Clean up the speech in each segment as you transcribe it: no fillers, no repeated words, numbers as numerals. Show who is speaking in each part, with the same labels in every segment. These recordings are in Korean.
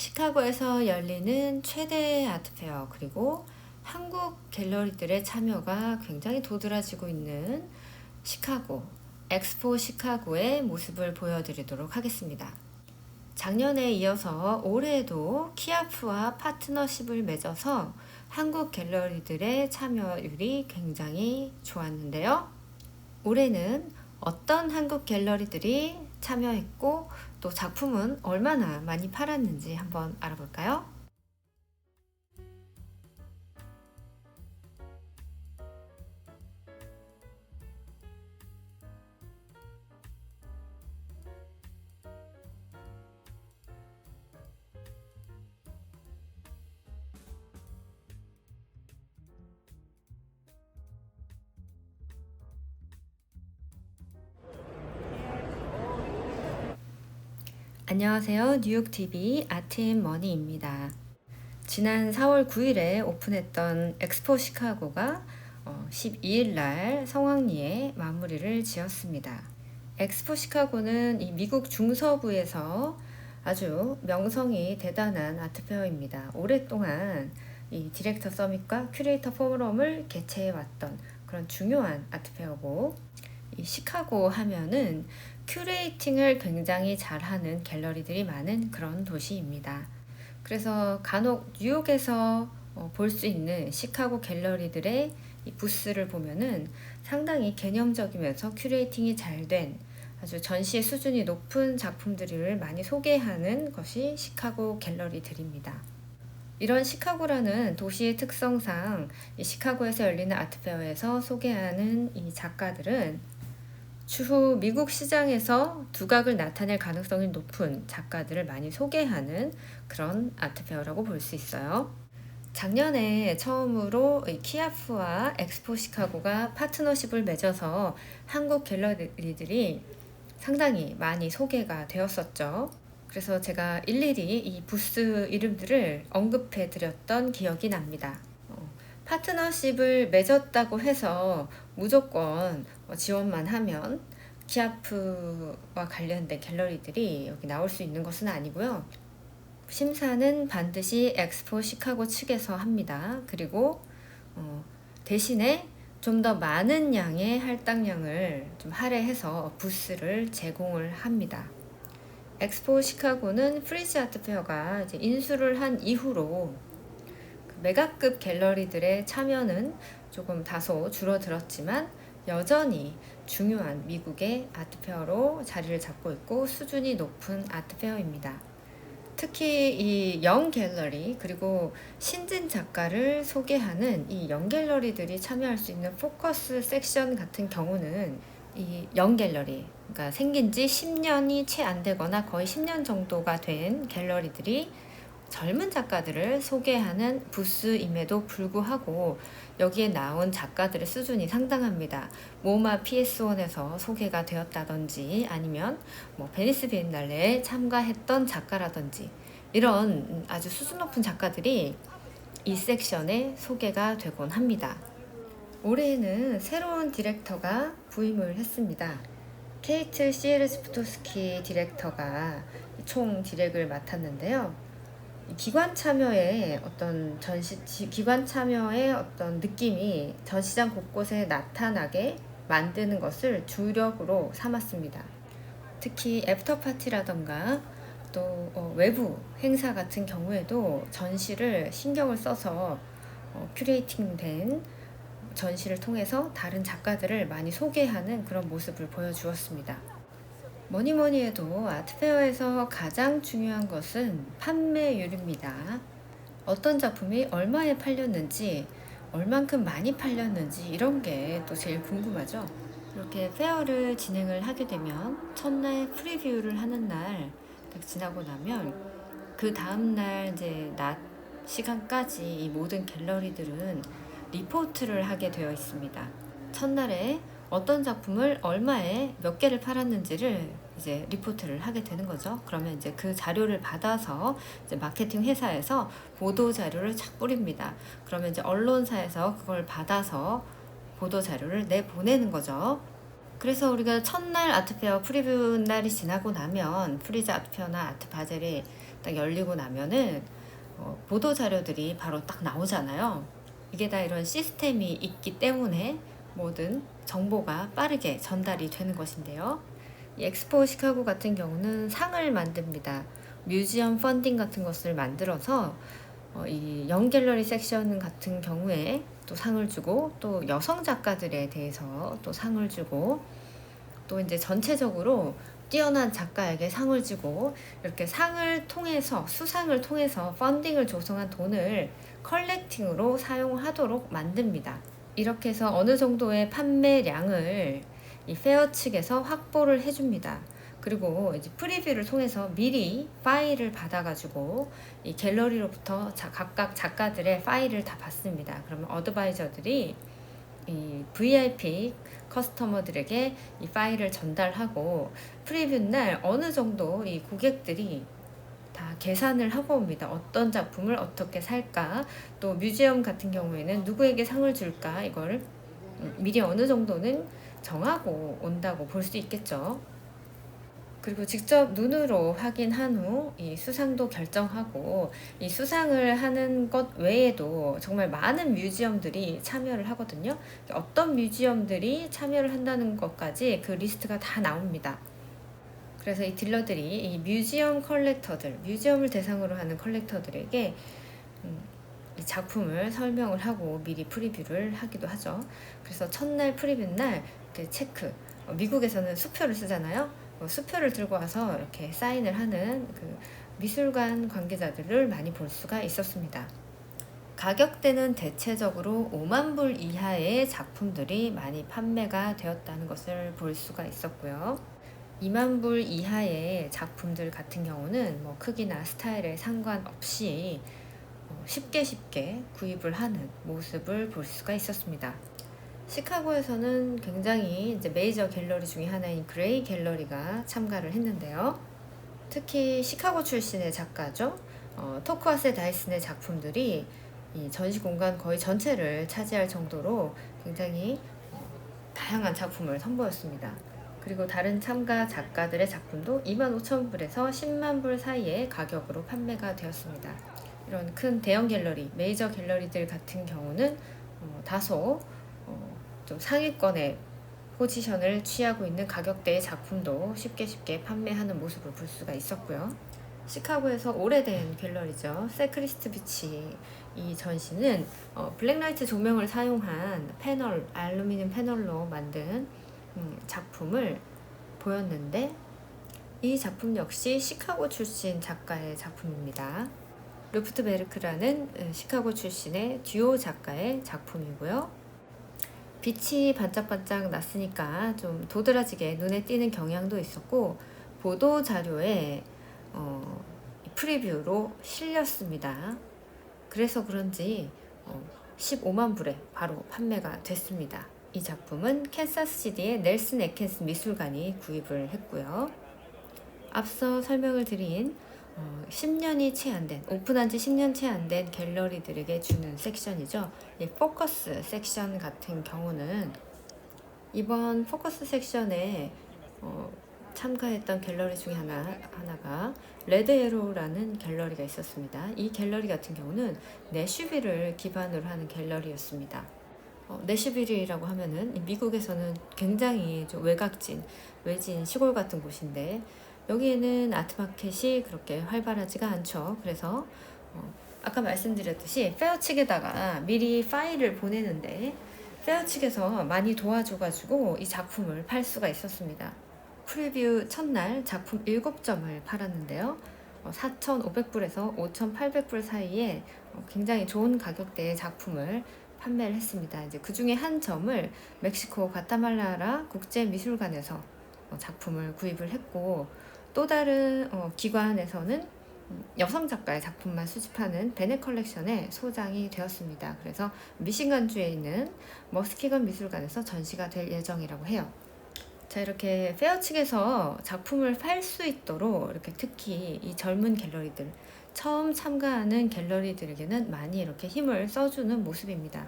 Speaker 1: 시카고에서 열리는 최대 아트페어, 그리고 한국 갤러리들의 참여가 굉장히 도드라지고 있는 시카고, 엑스포 시카고의 모습을 보여드리도록 하겠습니다. 작년에 이어서 올해에도 키아프와 파트너십을 맺어서 한국 갤러리들의 참여율이 굉장히 좋았는데요. 올해는 어떤 한국 갤러리들이 참여했고 또 작품은 얼마나 많이 팔았는지 한번 알아볼까요? 안녕하세요. 뉴욕TV 아트앤머니입니다. 지난 4월 9일에 오픈했던 엑스포 시카고가 12일 날 성황리에 마무리를 지었습니다. 엑스포 시카고는 이 미국 중서부에서 아주 명성이 대단한 아트페어입니다. 오랫동안 이 디렉터 서밋과 큐레이터 포럼을 개최해왔던 그런 중요한 아트페어고, 이 시카고 하면은 큐레이팅을 굉장히 잘하는 갤러리들이 많은 그런 도시입니다. 그래서 간혹 뉴욕에서 볼 수 있는 시카고 갤러리들의 이 부스를 보면은 상당히 개념적이면서 큐레이팅이 잘 된 아주 전시의 수준이 높은 작품들을 많이 소개하는 것이 시카고 갤러리들입니다. 이런 시카고라는 도시의 특성상 이 시카고에서 열리는 아트페어에서 소개하는 이 작가들은 추후 미국 시장에서 두각을 나타낼 가능성이 높은 작가들을 많이 소개하는 그런 아트페어라고 볼 수 있어요. 작년에 처음으로 키아프와 엑스포 시카고가 파트너십을 맺어서 한국 갤러리들이 상당히 많이 소개가 되었었죠. 그래서 제가 일일이 이 부스 이름들을 언급해 드렸던 기억이 납니다. 파트너십을 맺었다고 해서 무조건 지원만 하면 키아프와 관련된 갤러리들이 여기 나올 수 있는 것은 아니고요. 심사는 반드시 엑스포 시카고 측에서 합니다. 그리고 대신에 좀 더 많은 양의 할당량을 좀 할애해서 부스를 제공을 합니다. 엑스포 시카고는 프리즈 아트페어가 이제 인수를 한 이후로 메가급 갤러리들의 참여는 조금 다소 줄어들었지만 여전히 중요한 미국의 아트페어로 자리를 잡고 있고 수준이 높은 아트페어입니다. 특히 이 영 갤러리, 그리고 신진 작가를 소개하는 이 영 갤러리들이 참여할 수 있는 포커스 섹션 같은 경우는 이 영 갤러리, 그러니까 생긴 지 10년이 채 안 되거나 거의 10년 정도가 된 갤러리들이 젊은 작가들을 소개하는 부스임에도 불구하고 여기에 나온 작가들의 수준이 상당합니다. 모마 PS1에서 소개가 되었다든지 아니면 베니스 비엔날레에 참가했던 작가라든지 이런 아주 수준 높은 작가들이 이 섹션에 소개가 되곤 합니다. 올해에는 새로운 디렉터가 부임을 했습니다. 케이트 시에르스프토스키 디렉터가 총 디렉을 맡았는데요. 기관 참여의 어떤 기관 참여의 어떤 느낌이 전시장 곳곳에 나타나게 만드는 것을 주력으로 삼았습니다. 특히 애프터 파티라던가 또 외부 행사 같은 경우에도 전시를 신경을 써서 큐레이팅된 전시를 통해서 다른 작가들을 많이 소개하는 그런 모습을 보여주었습니다. 뭐니 해도 아트페어에서 가장 중요한 것은 판매율입니다. 어떤 작품이 얼마에 팔렸는지, 얼만큼 많이 팔렸는지 이런 게 또 제일 궁금하죠. 이렇게 페어를 진행을 하게 되면 첫날 프리뷰를 하는 날 딱 지나고 나면 그 다음날 이제 낮 시간까지 이 모든 갤러리들은 리포트를 하게 되어 있습니다. 첫날에 어떤 작품을 얼마에 몇 개를 팔았는지를 이제 리포트를 하게 되는 거죠. 그러면 이제 그 자료를 받아서 이제 마케팅 회사에서 보도 자료를 착 뿌립니다. 그러면 이제 언론사에서 그걸 받아서 보도 자료를 내보내는 거죠. 그래서 우리가 첫날 아트페어 프리뷰 날이 지나고 나면 프리즈 아트페어나 아트바젤이 딱 열리고 나면은 보도 자료들이 바로 딱 나오잖아요. 이게 다 이런 시스템이 있기 때문에 모든 정보가 빠르게 전달이 되는 것인데요. 이 엑스포 시카고 같은 경우는 상을 만듭니다. 뮤지엄 펀딩 같은 것을 만들어서 이 영갤러리 섹션 같은 경우에 또 상을 주고, 또 여성 작가들에 대해서 또 상을 주고, 또 이제 전체적으로 뛰어난 작가에게 상을 주고, 이렇게 상을 통해서, 수상을 통해서 펀딩을 조성한 돈을 컬렉팅으로 사용하도록 만듭니다. 이렇게 해서 어느 정도의 판매량을 이 페어 측에서 확보를 해줍니다. 그리고 이제 프리뷰를 통해서 미리 파일을 받아가지고 이 갤러리로부터 각각 작가들의 파일을 다 받습니다. 그러면 어드바이저들이 이 VIP 커스터머들에게 이 파일을 전달하고, 프리뷰 날 어느 정도 이 고객들이 다 계산을 하고 옵니다. 어떤 작품을 어떻게 살까, 또 뮤지엄 같은 경우에는 누구에게 상을 줄까, 이걸 미리 어느 정도는 정하고 온다고 볼 수 있겠죠. 그리고 직접 눈으로 확인한 후 이 수상도 결정하고, 이 수상을 하는 것 외에도 정말 많은 뮤지엄들이 참여를 하거든요. 어떤 뮤지엄들이 참여를 한다는 것까지 그 리스트가 다 나옵니다. 그래서 이 딜러들이 이 뮤지엄 컬렉터들, 뮤지엄을 대상으로 하는 컬렉터들에게 이 작품을 설명을 하고 미리 프리뷰를 하기도 하죠. 그래서 첫날 프리뷰 날 이렇게 체크, 미국에서는 수표를 쓰잖아요. 수표를 들고 와서 이렇게 사인을 하는 그 미술관 관계자들을 많이 볼 수가 있었습니다. 가격대는 대체적으로 5만 불 이하의 작품들이 많이 판매가 되었다는 것을 볼 수가 있었고요. 2만 불 이하의 작품들 같은 경우는 뭐 크기나 스타일에 상관없이 쉽게 구입을 하는 모습을 볼 수가 있었습니다. 시카고에서는 굉장히 이제 메이저 갤러리 중에 하나인 그레이 갤러리가 참가를 했는데요. 특히 시카고 출신의 작가죠. 토크와세 다이슨의 작품들이 이 전시 공간 거의 전체를 차지할 정도로 굉장히 다양한 작품을 선보였습니다. 그리고 다른 참가 작가들의 작품도 25,000불에서 10만 불 사이의 가격으로 판매가 되었습니다. 이런 큰 대형 갤러리, 메이저 갤러리들 같은 경우는 다소 좀 상위권의 포지션을 취하고 있는 가격대의 작품도 쉽게 판매하는 모습을 볼 수가 있었고요. 시카고에서 오래된 갤러리죠. 세크리스트 비치 이 전시는 블랙라이트 조명을 사용한 패널, 알루미늄 패널로 만든 작품을 보였는데, 이 작품 역시 시카고 출신 작가의 작품입니다. 루프트 베르크라는 시카고 출신의 듀오 작가의 작품이고요. 빛이 반짝반짝 났으니까 좀 도드라지게 눈에 띄는 경향도 있었고, 보도 자료에 프리뷰로 실렸습니다. 그래서 그런지 15만 불에 바로 판매가 됐습니다. 이 작품은 캔사스시티의 넬슨 애켄스 미술관이 구입을 했고요. 앞서 설명을 드린 10년이 채 안 된, 오픈한 지 10년 채 안 된 갤러리들에게 주는 섹션이죠. 이 포커스 섹션 같은 경우는 이번 포커스 섹션에 참가했던 갤러리 중에 하나가 레드 에로우라는 갤러리가 있었습니다. 이 갤러리 같은 경우는 내슈빌을 기반으로 하는 갤러리였습니다. 내슈빌이라고 하면은 미국에서는 굉장히 좀 외진 시골 같은 곳인데, 여기에는 아트마켓이 그렇게 활발하지가 않죠. 그래서 아까 말씀드렸듯이 페어 측에다가 미리 파일을 보내는데, 페어 측에서 많이 도와줘가지고 이 작품을 팔 수가 있었습니다. 프리뷰 첫날 작품 7점을 팔았는데요. 4,500불에서 5,800불 사이에 굉장히 좋은 가격대의 작품을 판매를 했습니다. 이제 그 중에 한 점을 멕시코 과타말라라 국제미술관에서 작품을 구입을 했고, 또 다른 기관에서는 여성 작가의 작품만 수집하는 베네 컬렉션에 소장이 되었습니다. 그래서 미시간주에 있는 머스키건 미술관에서 전시가 될 예정이라고 해요. 자, 이렇게 페어 측에서 작품을 팔 수 있도록 이렇게 특히 이 젊은 갤러리들, 처음 참가하는 갤러리들에게는 많이 이렇게 힘을 써주는 모습입니다.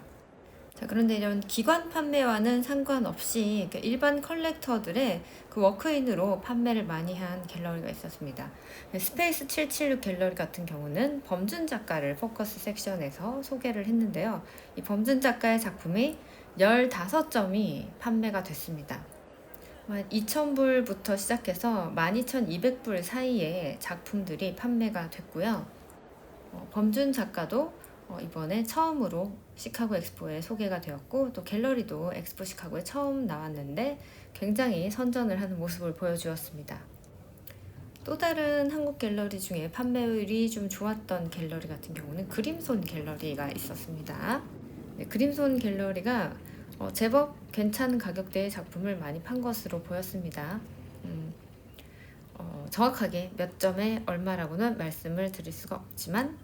Speaker 1: 자, 자, 그런데 이런 기관 판매와는 상관없이 일반 컬렉터들의 그 워크인으로 판매를 많이 한 갤러리가 있었습니다. 스페이스 776 갤러리 같은 경우는 범준 작가를 포커스 섹션에서 소개를 했는데요. 이 범준 작가의 작품이 15점이 판매가 됐습니다. 2,000불부터 시작해서 12,200불 사이의 작품들이 판매가 됐고요. 범준 작가도 이번에 처음으로 시카고 엑스포에 소개가 되었고, 또 갤러리도 엑스포 시카고에 처음 나왔는데 굉장히 선전을 하는 모습을 보여주었습니다. 또 다른 한국 갤러리 중에 판매율이 좀 좋았던 갤러리 같은 경우는 그림손 갤러리가 있었습니다. 네, 그림손 갤러리가 제법 괜찮은 가격대의 작품을 많이 판 것으로 보였습니다. 정확하게 몇 점에 얼마라고는 말씀을 드릴 수가 없지만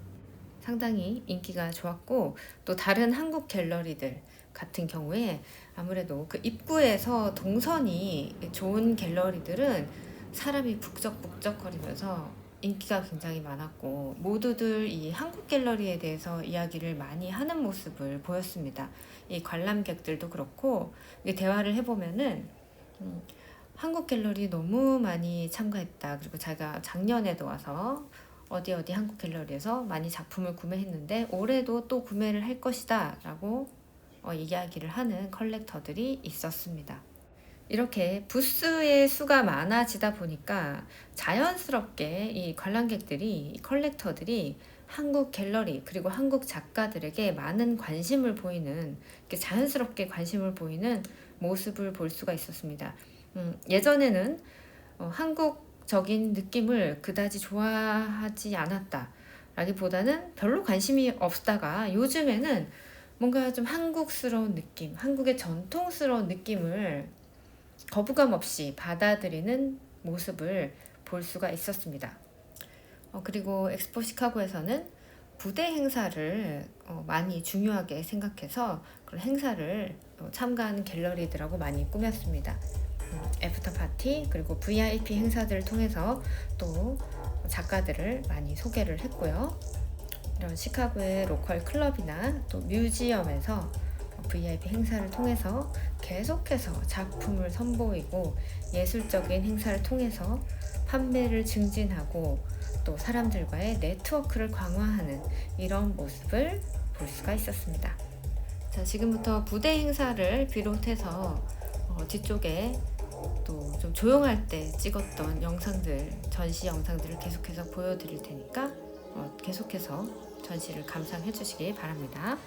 Speaker 1: 상당히 인기가 좋았고, 또 다른 한국 갤러리들 같은 경우에 아무래도 그 입구에서 동선이 좋은 갤러리들은 사람이 북적북적거리면서 인기가 굉장히 많았고, 모두들 이 한국 갤러리에 대해서 이야기를 많이 하는 모습을 보였습니다. 이 관람객들도 그렇고, 대화를 해보면은 한국 갤러리 너무 많이 참가했다, 그리고 자기가 작년에도 와서 어디 한국 갤러리에서 많이 작품을 구매했는데 올해도 또 구매를 할 것이다 라고 이야기를 하는 컬렉터들이 있었습니다. 이렇게 부스의 수가 많아지다 보니까 자연스럽게 이 관람객들이, 이 컬렉터들이 한국 갤러리 그리고 한국 작가들에게 많은 관심을 보이는, 이렇게 자연스럽게 관심을 보이는 모습을 볼 수가 있었습니다. 예전에는 한국적인 느낌을 그다지 좋아하지 않았다 라기보다는 별로 관심이 없다가 요즘에는 뭔가 좀 한국스러운 느낌, 한국의 전통스러운 느낌을 거부감 없이 받아들이는 모습을 볼 수가 있었습니다. 그리고 엑스포 시카고에서는 부대 행사를 많이 중요하게 생각해서 그런 행사를 참가하는 갤러리들하고 많이 꾸몄습니다. 애프터 파티 그리고 VIP 행사들을 통해서 또 작가들을 많이 소개를 했고요. 이런 시카고의 로컬 클럽이나 또 뮤지엄에서 VIP 행사를 통해서 계속해서 작품을 선보이고 예술적인 행사를 통해서 판매를 증진하고 또 사람들과의 네트워크를 강화하는 이런 모습을 볼 수가 있었습니다. 자, 지금부터 부대 행사를 비롯해서 뒤쪽에 또 좀 조용할 때 찍었던 영상들, 전시 영상들을 계속해서 보여드릴 테니까 계속해서 전시를 감상해 주시기 바랍니다.